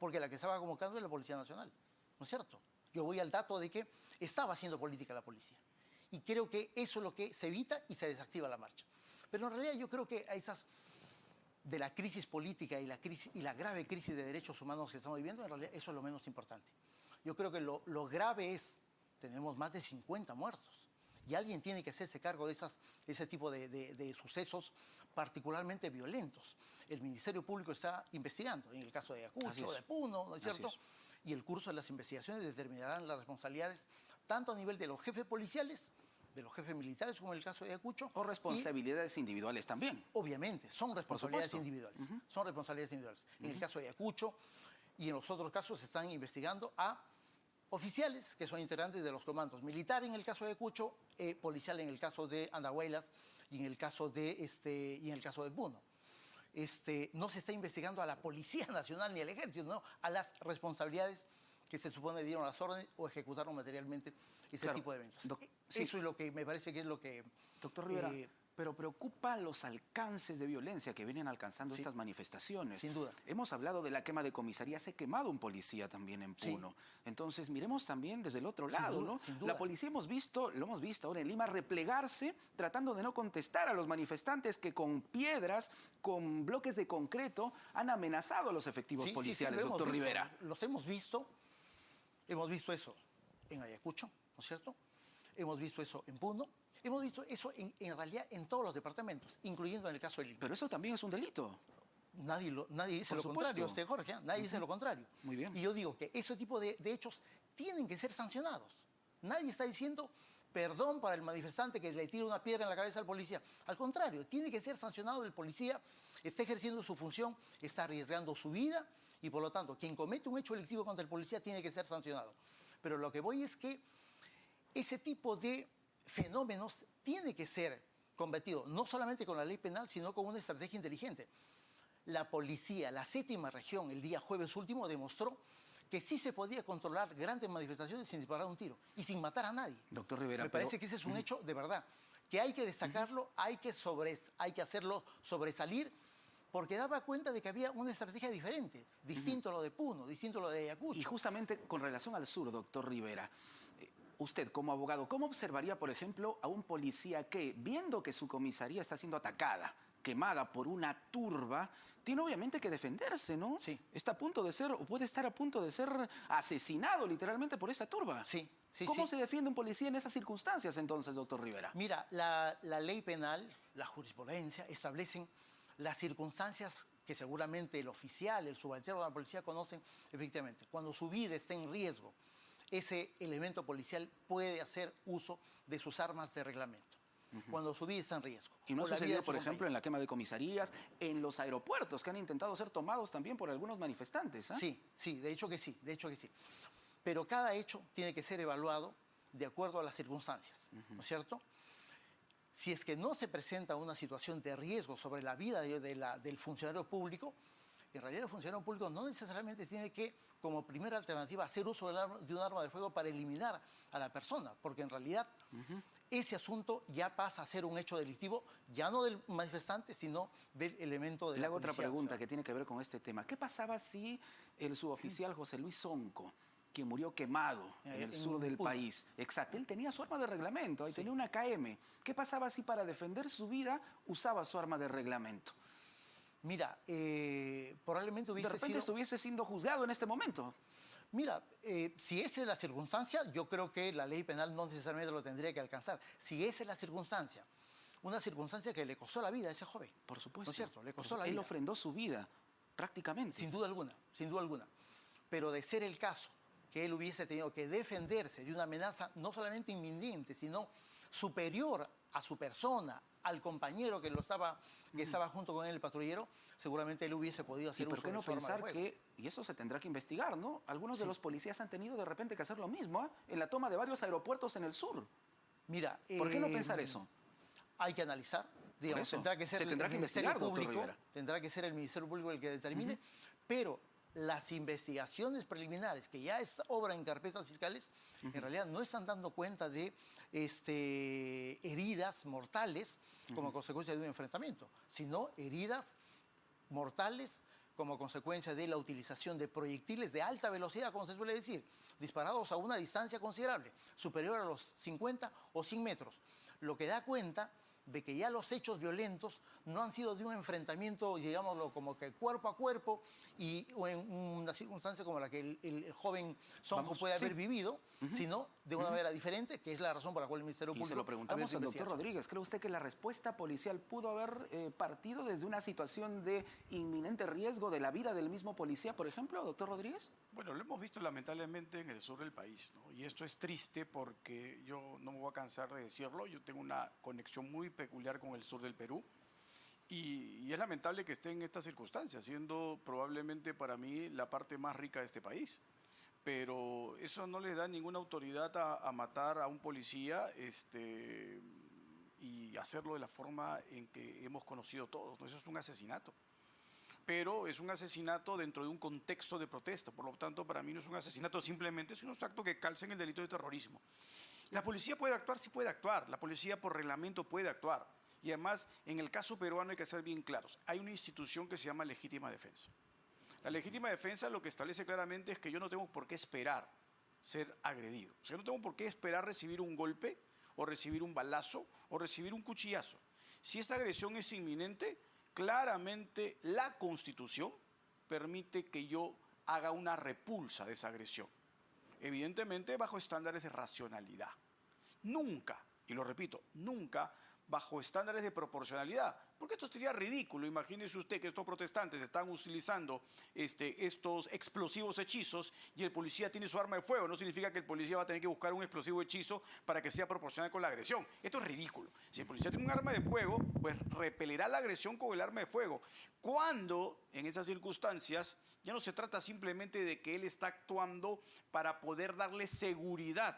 porque la que estaba convocando es la Policía Nacional, ¿no es cierto? Yo voy al dato de que estaba haciendo política la policía. Y creo que eso es lo que se evita y se desactiva la marcha. Pero en realidad yo creo que a esas de la crisis política y la grave crisis de derechos humanos que estamos viviendo, en realidad eso es lo menos importante. Yo creo que lo grave es, tenemos más de 50 muertos. Y alguien tiene que hacerse cargo de ese tipo de sucesos particularmente violentos. El Ministerio Público está investigando en el caso de Ayacucho, de Puno, ¿no es cierto? Y el curso de las investigaciones determinarán las responsabilidades tanto a nivel de los jefes policiales, de los jefes militares, como en el caso de Ayacucho. O responsabilidades individuales también. Obviamente, son responsabilidades individuales. Son responsabilidades individuales. En el caso de Ayacucho y en los otros casos se están investigando a oficiales que son integrantes de los comandos militar en el caso de Ayacucho, policial en el caso de Andahuaylas y en el caso de Puno. No se está investigando a la Policía Nacional ni al Ejército, ¿no? A las responsabilidades que se supone dieron las órdenes o ejecutaron materialmente ese tipo de eventos. Eso es lo que me parece que es lo que... Doctor Rivera, pero preocupa los alcances de violencia que vienen alcanzando estas manifestaciones. Sin duda. Hemos hablado de la quema de comisarías, se ha quemado un policía también en Puno. Entonces, miremos también desde el otro lado, ¿no? Sin duda. La policía lo hemos visto ahora en Lima, replegarse, tratando de no contestar a los manifestantes que con piedras, con bloques de concreto, han amenazado a los efectivos policiales, doctor Rivera. Los hemos visto eso en Ayacucho, ¿no es cierto? Hemos visto eso en Puno. Hemos visto eso en realidad en todos los departamentos, incluyendo en el caso de Lima. Pero eso también es un delito. Nadie dice lo contrario, Jorge, nadie dice lo contrario. Muy bien. Y yo digo que ese tipo de hechos tienen que ser sancionados. Nadie está diciendo perdón para el manifestante que le tira una piedra en la cabeza al policía. Al contrario, tiene que ser sancionado el policía, está ejerciendo su función, está arriesgando su vida y por lo tanto, quien comete un hecho delictivo contra el policía tiene que ser sancionado. Pero lo que voy es que ese tipo de fenómenos tiene que ser combatido no solamente con la ley penal, sino con una estrategia inteligente. La policía, la séptima región, el día jueves último, demostró que sí se podía controlar grandes manifestaciones sin disparar un tiro y sin matar a nadie. Doctor Rivera, me parece que ese es un hecho de verdad, que hay que destacarlo, hay que hacerlo sobresalir, porque daba cuenta de que había una estrategia diferente, distinto a lo de Puno, distinto a lo de Ayacucho. Y justamente con relación al sur, doctor Rivera, usted como abogado, ¿cómo observaría, por ejemplo, a un policía que, viendo que su comisaría está siendo atacada, quemada por una turba, tiene obviamente que defenderse, ¿no? Sí. Está a punto de ser, o puede estar a punto de ser asesinado literalmente por esa turba. Sí. ¿Cómo se defiende un policía en esas circunstancias entonces, doctor Rivera? Mira, la ley penal, la jurisprudencia establecen las circunstancias que seguramente el oficial, el subalterno de la policía conocen efectivamente. Cuando su vida está en riesgo, ese elemento policial puede hacer uso de sus armas de reglamento. Cuando su vida está en riesgo. Y no ha sucedido, por ejemplo, en la quema de comisarías, en los aeropuertos, que han intentado ser tomados también por algunos manifestantes. Sí, de hecho que sí. Pero cada hecho tiene que ser evaluado de acuerdo a las circunstancias, ¿no es cierto? Si es que no se presenta una situación de riesgo sobre la vida del funcionario público, en realidad el funcionario público no necesariamente tiene que, como primera alternativa, hacer uso de un arma de fuego para eliminar a la persona, porque en realidad ese asunto ya pasa a ser un hecho delictivo, ya no del manifestante, sino del elemento de la policía. Le hago otra pregunta que tiene que ver con este tema. ¿Qué pasaba si el suboficial José Luis Zonco, que murió quemado en el sur del país? Exacto, él tenía su arma de reglamento, ahí tenía una KM. ¿Qué pasaba si para defender su vida usaba su arma de reglamento? Mira, probablemente hubiese de repente estuviese siendo juzgado en este momento. Mira, si esa es la circunstancia, yo creo que la ley penal no necesariamente lo tendría que alcanzar. Si esa es la circunstancia, una circunstancia que le costó la vida a ese joven. Por supuesto. ¿No es cierto? Le costó la vida. Él ofrendó su vida, prácticamente. Sin duda alguna. Pero de ser el caso que él hubiese tenido que defenderse de una amenaza no solamente inminente, sino superior a su persona, al compañero que estaba junto con él, el patrullero, seguramente él hubiese podido hacer uso de su arma de fuego. ¿Y por qué no pensar que, y eso se tendrá que investigar, ¿no? Algunos de los policías han tenido de repente que hacer lo mismo, en la toma de varios aeropuertos en el sur. Mira, ¿por qué no pensar eso? Hay que analizar, digamos, tendrá que ser el Ministerio Público, tendrá que ser el Ministerio Público el que determine, pero las investigaciones preliminares, que ya es obra en carpetas fiscales, en realidad no están dando cuenta de heridas mortales como consecuencia de un enfrentamiento, sino heridas mortales como consecuencia de la utilización de proyectiles de alta velocidad, como se suele decir, disparados a una distancia considerable, superior a los 50 o 100 metros, lo que da cuenta de que ya los hechos violentos no han sido de un enfrentamiento, digámoslo, como que cuerpo a cuerpo o en una circunstancia como la que el joven Sonko puede haber vivido, sino de una manera diferente, que es la razón por la cual el Ministerio Público... Y se lo preguntamos al doctor Rodríguez. ¿Cree usted que la respuesta policial pudo haber partido desde una situación de inminente riesgo de la vida del mismo policía, por ejemplo, doctor Rodríguez? Bueno, lo hemos visto lamentablemente en el sur del país, ¿no? Y esto es triste porque yo no me voy a cansar de decirlo. Yo tengo una conexión muy peculiar con el sur del Perú. Y es lamentable que esté en estas circunstancias, siendo probablemente para mí la parte más rica de este país. Pero eso no le da ninguna autoridad a matar a un policía y hacerlo de la forma en que hemos conocido todos, ¿no? Eso es un asesinato. Pero es un asesinato dentro de un contexto de protesta. Por lo tanto, para mí no es un asesinato simplemente, es un acto que calza en el delito de terrorismo. ¿La policía puede actuar? Sí puede actuar. La policía por reglamento puede actuar. Y además, en el caso peruano hay que ser bien claros. Hay una institución que se llama legítima defensa. La legítima defensa lo que establece claramente es que yo no tengo por qué esperar ser agredido. O sea, yo no tengo por qué esperar recibir un golpe o recibir un balazo o recibir un cuchillazo. Si esa agresión es inminente, claramente la Constitución permite que yo haga una repulsa de esa agresión. Evidentemente bajo estándares de racionalidad. Nunca, y lo repito, nunca bajo estándares de proporcionalidad, porque esto sería ridículo. Imagínese usted que estos protestantes están utilizando estos explosivos hechizos y el policía tiene su arma de fuego. No significa que el policía va a tener que buscar un explosivo hechizo para que sea proporcional con la agresión. Esto es ridículo. Si el policía tiene un arma de fuego, pues repelerá la agresión con el arma de fuego. Cuando en esas circunstancias ya no se trata simplemente de que él está actuando para poder darle seguridad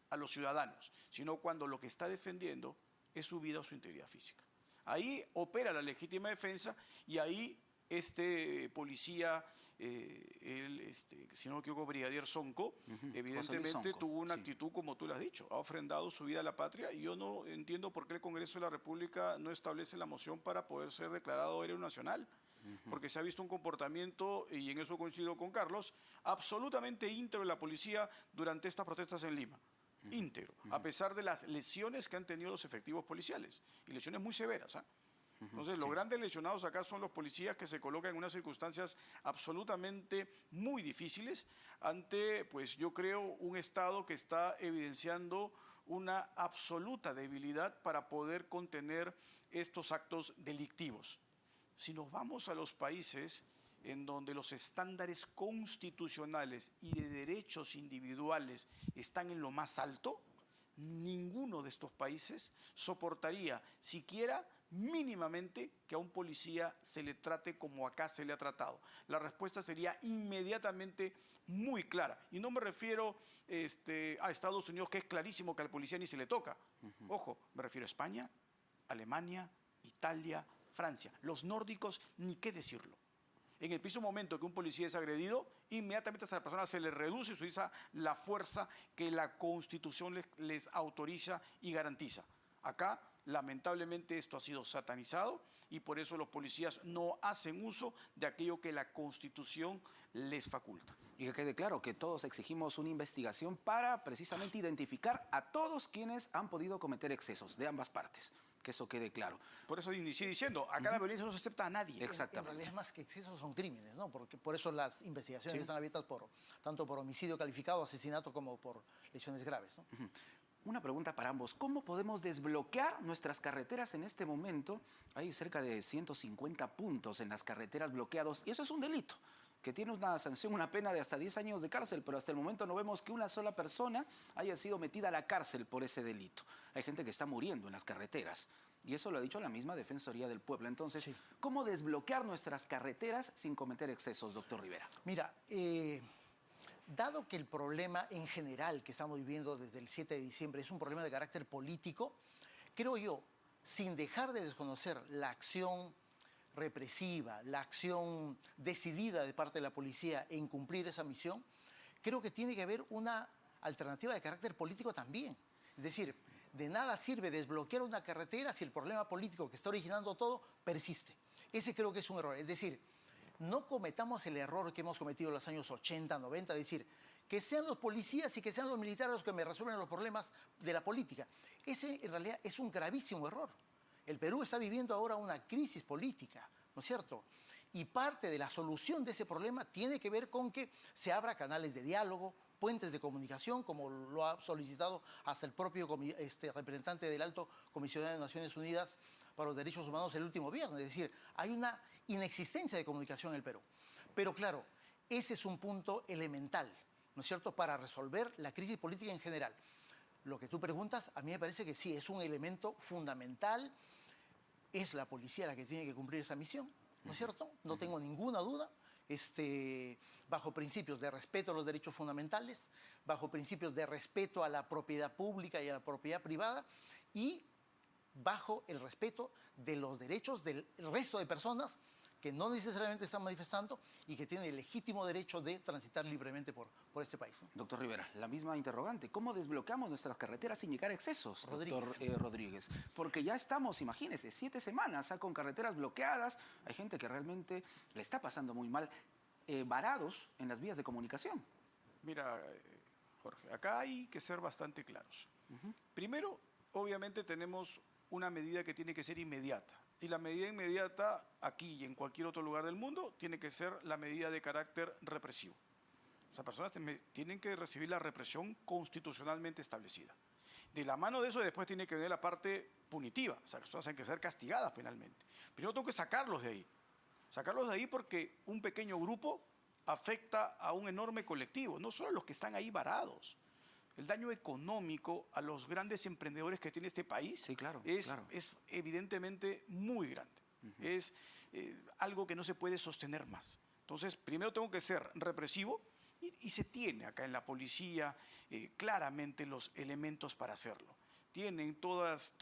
a los ciudadanos, sino cuando lo que está defendiendo es su vida o su integridad física. Ahí opera la legítima defensa y ahí este policía, si no me equivoco, brigadier Sonko, evidentemente tuvo una actitud como tú lo has dicho, ha ofrendado su vida a la patria y yo no entiendo por qué el Congreso de la República no establece la moción para poder ser declarado héroe nacional. Porque se ha visto un comportamiento, y en eso coincido con Carlos, absolutamente íntegro de la policía durante estas protestas en Lima. Íntegro, a pesar de las lesiones que han tenido los efectivos policiales, y lesiones muy severas. Entonces, los grandes lesionados acá son los policías que se colocan en unas circunstancias absolutamente muy difíciles ante, pues yo creo, un Estado que está evidenciando una absoluta debilidad para poder contener estos actos delictivos. Si nos vamos a los países en donde los estándares constitucionales y de derechos individuales están en lo más alto, ninguno de estos países soportaría siquiera mínimamente que a un policía se le trate como acá se le ha tratado. La respuesta sería inmediatamente muy clara. Y no me refiero a Estados Unidos, que es clarísimo que al policía ni se le toca. Ojo, me refiero a España, Alemania, Italia, Francia. Los nórdicos, ni qué decirlo. En el preciso momento que un policía es agredido, inmediatamente a esa persona se le reduce y se utiliza la fuerza que la Constitución les autoriza y garantiza. Acá, lamentablemente, esto ha sido satanizado y por eso los policías no hacen uso de aquello que la Constitución les faculta. Y que quede claro que todos exigimos una investigación para precisamente identificar a todos quienes han podido cometer excesos de ambas partes. Que eso quede claro. Por eso inicié diciendo, acá la violencia no se acepta a nadie. Exactamente. En realidad, más que excesos, son crímenes, ¿no? Porque por eso las investigaciones están abiertas tanto por homicidio calificado, asesinato, como por lesiones graves, ¿no? Una pregunta para ambos. ¿Cómo podemos desbloquear nuestras carreteras en este momento? Hay cerca de 150 puntos en las carreteras bloqueados y eso es un delito que tiene una sanción, una pena de hasta 10 años de cárcel, pero hasta el momento no vemos que una sola persona haya sido metida a la cárcel por ese delito. Hay gente que está muriendo en las carreteras y eso lo ha dicho la misma Defensoría del Pueblo. Entonces, ¿cómo desbloquear nuestras carreteras sin cometer excesos, doctor Rivera? Mira, dado que el problema en general que estamos viviendo desde el 7 de diciembre es un problema de carácter político, creo yo, sin dejar de desconocer la acción represiva, la acción decidida de parte de la policía en cumplir esa misión, creo que tiene que haber una alternativa de carácter político también. Es decir, de nada sirve desbloquear una carretera si el problema político que está originando todo persiste. Ese creo que es un error. Es decir, no cometamos el error que hemos cometido en los años 80, 90, de decir que sean los policías y que sean los militares los que me resuelven los problemas de la política. Ese en realidad es un gravísimo error. El Perú está viviendo ahora una crisis política, ¿no es cierto? Y parte de la solución de ese problema tiene que ver con que se abra canales de diálogo, puentes de comunicación, como lo ha solicitado hasta el propio representante del Alto Comisionado de Naciones Unidas para los Derechos Humanos el último viernes. Es decir, hay una inexistencia de comunicación en el Perú. Pero claro, ese es un punto elemental, ¿no es cierto?, para resolver la crisis política en general. Lo que tú preguntas, a mí me parece que sí, es un elemento fundamental. Es la policía la que tiene que cumplir esa misión, ¿no es cierto? No tengo ninguna duda. Bajo principios de respeto a los derechos fundamentales, bajo principios de respeto a la propiedad pública y a la propiedad privada y bajo el respeto de los derechos del resto de personas que no necesariamente están manifestando y que tienen el legítimo derecho de transitar libremente por este país, ¿no? Doctor Rivera, la misma interrogante. ¿Cómo desbloqueamos nuestras carreteras sin llegar a excesos, doctor Rodríguez? Porque ya estamos, imagínese, 7 semanas con carreteras bloqueadas. Hay gente que realmente le está pasando muy mal, varados en las vías de comunicación. Mira, Jorge, acá hay que ser bastante claros. Primero, obviamente tenemos una medida que tiene que ser inmediata. Y la medida inmediata, aquí y en cualquier otro lugar del mundo, tiene que ser la medida de carácter represivo. O sea, personas tienen que recibir la represión constitucionalmente establecida. De la mano de eso después tiene que venir la parte punitiva. O sea, las personas tienen que ser castigadas penalmente. Primero tengo que sacarlos de ahí. Sacarlos de ahí porque un pequeño grupo afecta a un enorme colectivo, no solo a los que están ahí varados. El daño económico a los grandes emprendedores que tiene este país es evidentemente muy grande. Es algo que no se puede sostener más. Entonces, primero tengo que ser represivo y se tiene acá en la policía claramente los elementos para hacerlo. Tienen todos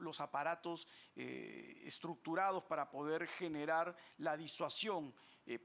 los aparatos estructurados para poder generar la disuasión,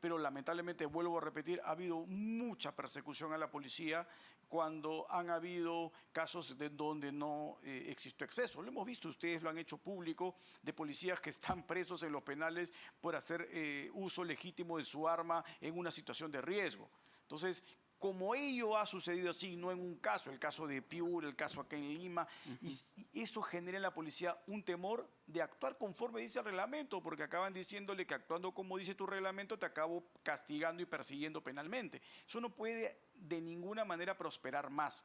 pero lamentablemente, vuelvo a repetir, ha habido mucha persecución a la policía cuando han habido casos de donde no existió exceso. Lo hemos visto, ustedes lo han hecho público, de policías que están presos en los penales por hacer uso legítimo de su arma en una situación de riesgo. Entonces, como ello ha sucedido así, no en un caso, el caso de Piura, el caso acá en Lima, y esto genera en la policía un temor de actuar conforme dice el reglamento, porque acaban diciéndole que actuando como dice tu reglamento te acabo castigando y persiguiendo penalmente. Eso no puede de ninguna manera prosperar más,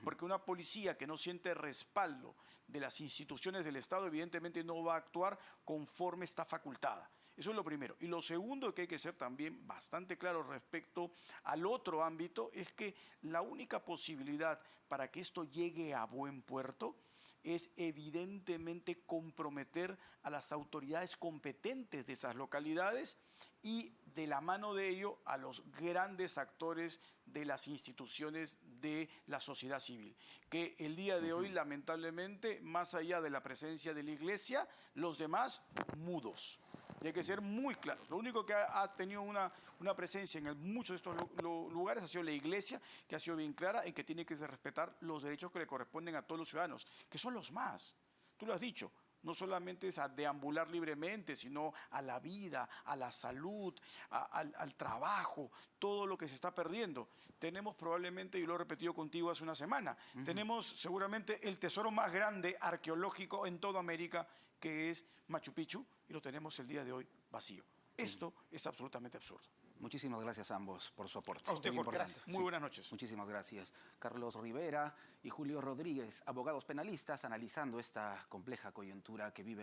porque una policía que no siente respaldo de las instituciones del Estado evidentemente no va a actuar conforme está facultada. Eso es lo primero. Y lo segundo que hay que ser también bastante claro respecto al otro ámbito es que la única posibilidad para que esto llegue a buen puerto es evidentemente comprometer a las autoridades competentes de esas localidades y de la mano de ello a los grandes actores de las instituciones de la sociedad civil, que el día de hoy lamentablemente, más allá de la presencia de la Iglesia, los demás mudos. Y hay que ser muy claro. Lo único que ha tenido una presencia en muchos de estos lugares ha sido la Iglesia, que ha sido bien clara en que tiene que respetar los derechos que le corresponden a todos los ciudadanos, que son los más. Tú lo has dicho, no solamente es a deambular libremente, sino a la vida, a la salud, al trabajo, todo lo que se está perdiendo. Tenemos probablemente, y lo he repetido contigo hace una semana, tenemos seguramente el tesoro más grande arqueológico en toda América, que es Machu Picchu, y lo tenemos el día de hoy vacío. Esto es absolutamente absurdo. Muchísimas gracias a ambos por su aporte. A usted, Jorge. Gracias. Muy buenas noches. Muchísimas gracias. Carlos Rivera y Julio Rodríguez, abogados penalistas, analizando esta compleja coyuntura que vive